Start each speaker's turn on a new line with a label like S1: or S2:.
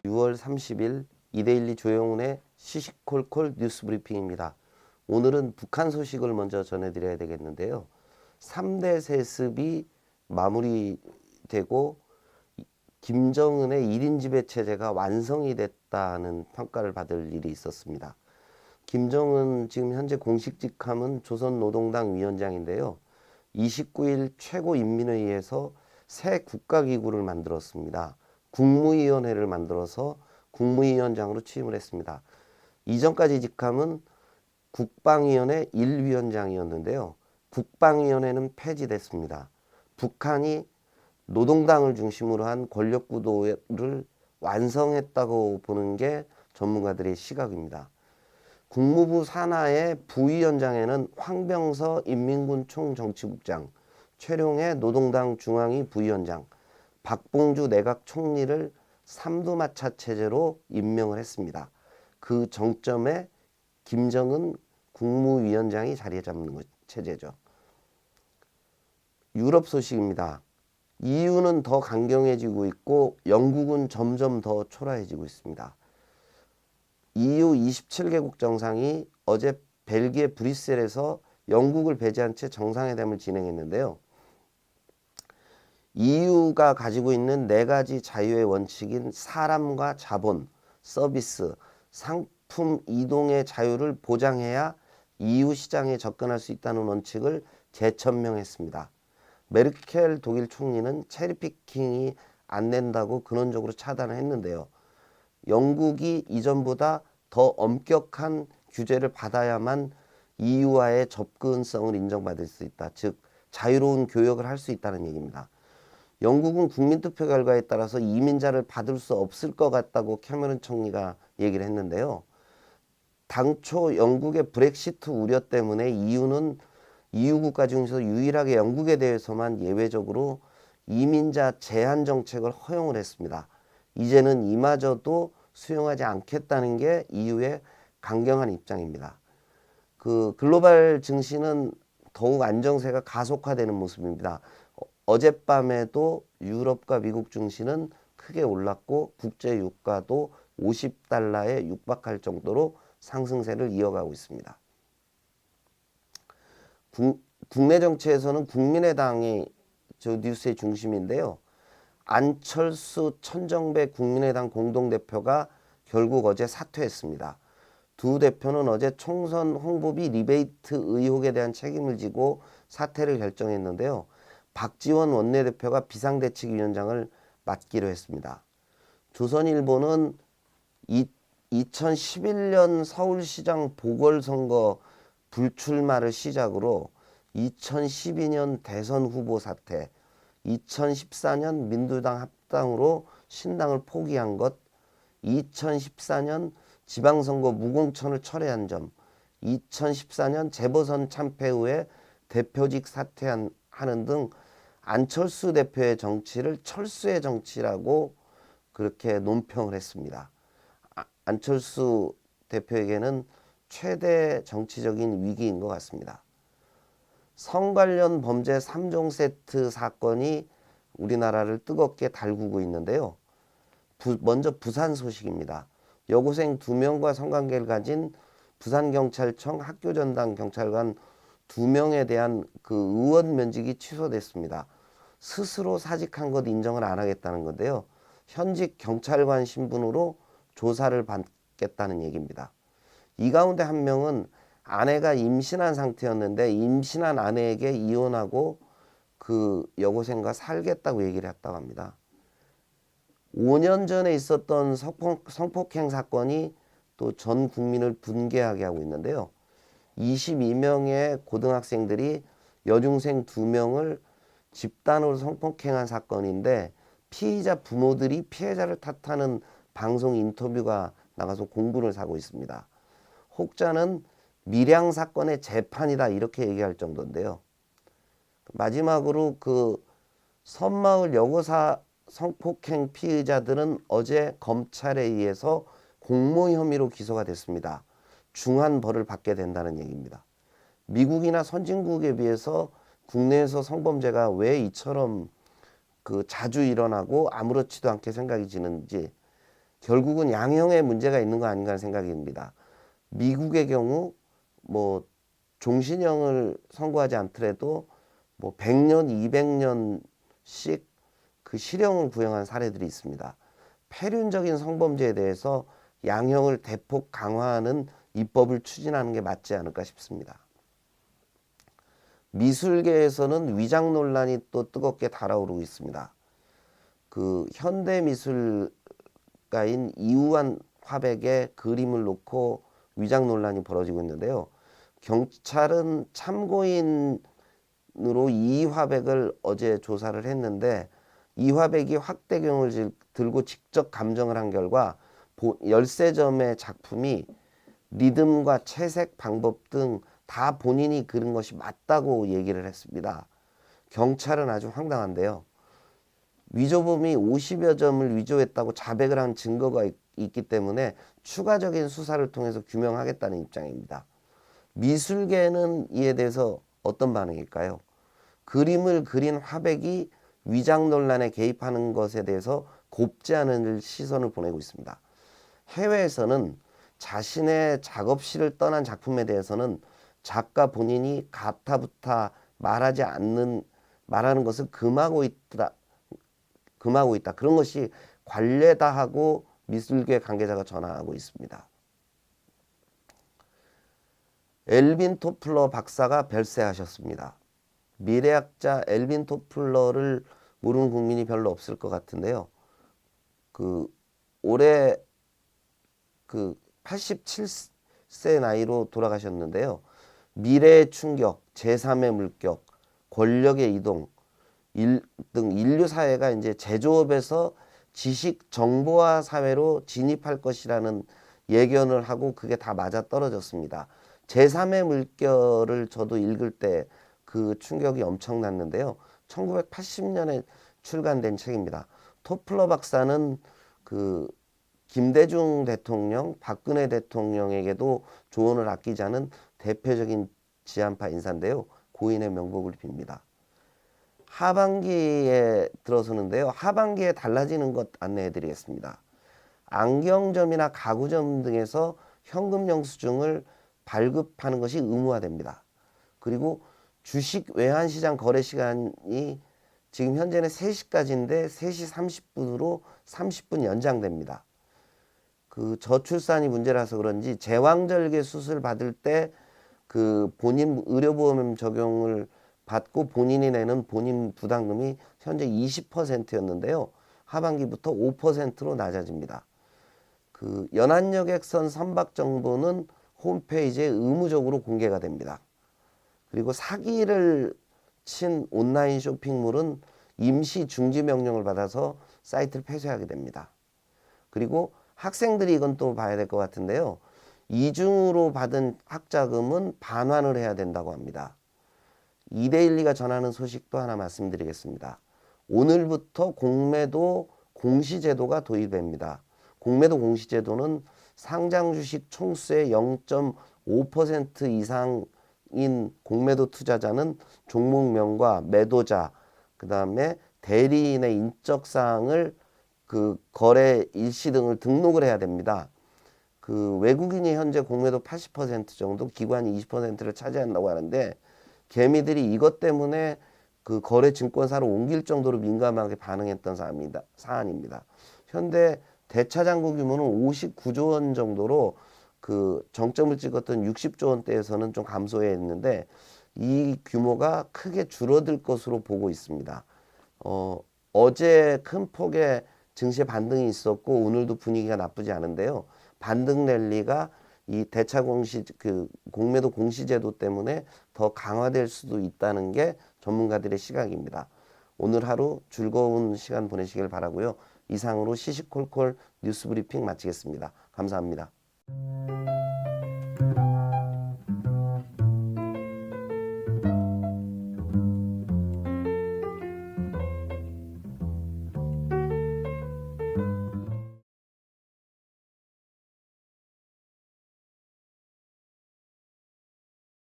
S1: 6월 30일 이데일리 조영훈의 시시콜콜 뉴스 브리핑입니다. 오늘은 북한 소식을 먼저 전해드려야 되겠는데요. 3대 세습이 마무리되고 김정은의 1인 지배 체제가 완성이 됐다는 평가를 받을 일이 있었습니다. 김정은 지금 현재 공식 직함은 조선노동당 위원장인데요. 29일 최고인민회의에서 새 국가기구를 만들었습니다. 국무위원회를 만들어서 국무위원장으로 취임을 했습니다. 이전까지 직함은 국방위원회 1위원장이었는데요. 국방위원회는 폐지됐습니다. 북한이 노동당을 중심으로 한 권력구도를 완성했다고 보는 게 전문가들의 시각입니다. 국무부 산하의 부위원장에는 황병서 인민군 총정치국장, 최룡해 노동당 중앙위 부위원장, 박봉주 내각 총리를 삼두마차 체제로 임명을 했습니다. 그 정점에 김정은 국무위원장이 자리 잡는 체제죠. 유럽 소식입니다. EU는 더 강경해지고 있고 영국은 점점 더 초라해지고 있습니다. EU 27개국 정상이 어제 벨기에 브뤼셀에서 영국을 배제한 채 정상회담을 진행했는데요. EU가 가지고 있는 4가지 자유의 원칙인 사람과 자본, 서비스, 상품 이동의 자유를 보장해야 EU 시장에 접근할 수 있다는 원칙을 재천명했습니다. 메르켈 독일 총리는 체리피킹이 안 된다고 근원적으로 차단을 했는데요. 영국이 이전보다 더 엄격한 규제를 받아야만 EU와의 접근성을 인정받을 수 있다. 즉 자유로운 교역을 할 수 있다는 얘기입니다. 영국은 국민투표 결과에 따라서 이민자를 받을 수 없을 것 같다고 캐머런 총리가 얘기를 했는데요. 당초 영국의 브렉시트 우려 때문에 EU는 EU 국가 중에서 유일하게 영국에 대해서만 예외적으로 이민자 제한 정책을 허용을 했습니다. 이제는 이마저도 수용하지 않겠다는 게 EU의 강경한 입장입니다. 글로벌 증시는 더욱 안정세가 가속화되는 모습입니다. 어젯밤에도 유럽과 미국 증시는 크게 올랐고 국제 유가도 50달러에 육박할 정도로 상승세를 이어가고 있습니다. 국내 정치에서는 국민의당이 저 뉴스의 중심인데요. 안철수 천정배 국민의당 공동대표가 결국 어제 사퇴했습니다. 두 대표는 어제 총선 홍보비 리베이트 의혹에 대한 책임을 지고 사퇴를 결정했는데요. 박지원 원내대표가 비상대책위원장을 맡기로 했습니다. 조선일보는 2011년 서울시장 보궐선거 불출마를 시작으로 2012년 대선 후보 사퇴, 2014년 민주당 합당으로 신당을 포기한 것, 2014년 지방선거 무공천을 철회한 점, 2014년 재보선 참패 후에 대표직 사퇴하는 등 안철수 대표의 정치를 철수의 정치라고 그렇게 논평을 했습니다. 안철수 대표에게는 최대 정치적인 위기인 것 같습니다. 성 관련 범죄 3종 세트 사건이 우리나라를 뜨겁게 달구고 있는데요. 먼저 부산 소식입니다. 여고생 2명과 성관계를 가진 부산경찰청 학교전담 경찰관 2명에 대한 의원 면직이 취소됐습니다. 스스로 사직한 것 인정을 안 하겠다는 건데요. 현직 경찰관 신분으로 조사를 받겠다는 얘기입니다. 이 가운데 한 명은 아내가 임신한 상태였는데 임신한 아내에게 이혼하고 그 여고생과 살겠다고 얘기를 했다고 합니다. 5년 전에 있었던 성폭행 사건이 또 전 국민을 분개하게 하고 있는데요. 22명의 고등학생들이 여중생 2명을 집단으로 성폭행한 사건인데 피의자 부모들이 피해자를 탓하는 방송 인터뷰가 나가서 공분을 사고 있습니다. 혹자는 밀양 사건의 재판이다 이렇게 얘기할 정도인데요. 마지막으로 섬마을 여고사 성폭행 피의자들은 어제 검찰에 의해서 공모 혐의로 기소가 됐습니다. 중한 벌을 받게 된다는 얘기입니다. 미국이나 선진국에 비해서 국내에서 성범죄가 왜 이처럼 자주 일어나고 아무렇지도 않게 생각이 지는지 결국은 양형에 문제가 있는 거 아닌가 하는 생각이 듭니다. 미국의 경우 뭐 종신형을 선고하지 않더라도 뭐 100년, 200년씩 그 실형을 구형한 사례들이 있습니다. 폐륜적인 성범죄에 대해서 양형을 대폭 강화하는 입법을 추진하는 게 맞지 않을까 싶습니다. 미술계에서는 위장 논란이 또 뜨겁게 달아오르고 있습니다. 그 현대 미술가인 이우환 화백의 그림을 놓고 위장 논란이 벌어지고 있는데요. 경찰은 참고인으로 이화백을 어제 조사를 했는데 이화백이 확대경을 들고 직접 감정을 한 결과 13점의 작품이 리듬과 채색 방법 등 다 본인이 그린 것이 맞다고 얘기를 했습니다. 경찰은 아주 황당한데요. 위조범이 50여 점을 위조했다고 자백을 한 증거가 있기 때문에 추가적인 수사를 통해서 규명하겠다는 입장입니다. 미술계는 이에 대해서 어떤 반응일까요? 그림을 그린 화백이 위장 논란에 개입하는 것에 대해서 곱지 않은 시선을 보내고 있습니다. 해외에서는 자신의 작업실을 떠난 작품에 대해서는 작가 본인이 가타부타 말하는 것을 금하고 있다. 그런 것이 관례다 하고 미술계 관계자가 전하고 있습니다. 엘빈 토플러 박사가 별세하셨습니다. 미래학자 엘빈 토플러를 모르는 국민이 별로 없을 것 같은데요. 올해 87세 나이로 돌아가셨는데요. 미래의 충격, 제3의 물격, 권력의 이동 등 인류 사회가 이제 제조업에서 지식 정보화 사회로 진입할 것이라는 예견을 하고 그게 다 맞아 떨어졌습니다. 제3의 물결을 저도 읽을 때 그 충격이 엄청났는데요. 1980년에 출간된 책입니다. 토플러 박사는 김대중 대통령, 박근혜 대통령에게도 조언을 아끼지 않은 대표적인 지한파 인사인데요. 고인의 명복을 빕니다. 하반기에 들어서는데요. 하반기에 달라지는 것 안내해 드리겠습니다. 안경점이나 가구점 등에서 현금 영수증을 발급하는 것이 의무화됩니다. 그리고 주식 외환시장 거래 시간이 지금 현재는 3시까지인데 3시 30분으로 30분 연장됩니다. 저출산이 문제라서 그런지 제왕절개 수술 받을 때 본인 의료보험 적용을 받고 본인이 내는 본인 부담금이 현재 20%였는데요. 하반기부터 5%로 낮아집니다. 연안여객선 선박 정보는 홈페이지에 의무적으로 공개가 됩니다. 그리고 사기를 친 온라인 쇼핑몰은 임시 중지 명령을 받아서 사이트를 폐쇄하게 됩니다. 그리고 학생들이 이건 또 봐야 될 것 같은데요. 이중으로 받은 학자금은 반환을 해야 된다고 합니다. 2대12가 전하는 소식도 하나 말씀드리겠습니다. 오늘부터 공매도 공시제도가 도입됩니다. 공매도 공시제도는 상장주식 총수의 0.5% 이상인 공매도 투자자는 종목명과 매도자, 그 다음에 대리인의 인적사항을 거래 일시 등을 등록을 해야 됩니다. 외국인이 현재 공매도 80% 정도, 기관이 20%를 차지한다고 하는데 개미들이 이것 때문에 거래 증권사로 옮길 정도로 민감하게 반응했던 사안입니다. 현재 대차장부 규모는 59조 원 정도로 정점을 찍었던 60조 원대에서는 좀 감소해 있는데 이 규모가 크게 줄어들 것으로 보고 있습니다. 어제 큰 폭의 증시 반등이 있었고 오늘도 분위기가 나쁘지 않은데요. 반등 랠리가 이 대차 공매도 공시제도 때문에 더 강화될 수도 있다는 게 전문가들의 시각입니다. 오늘 하루 즐거운 시간 보내시길 바라고요. 이상으로 시시콜콜 뉴스브리핑 마치겠습니다. 감사합니다.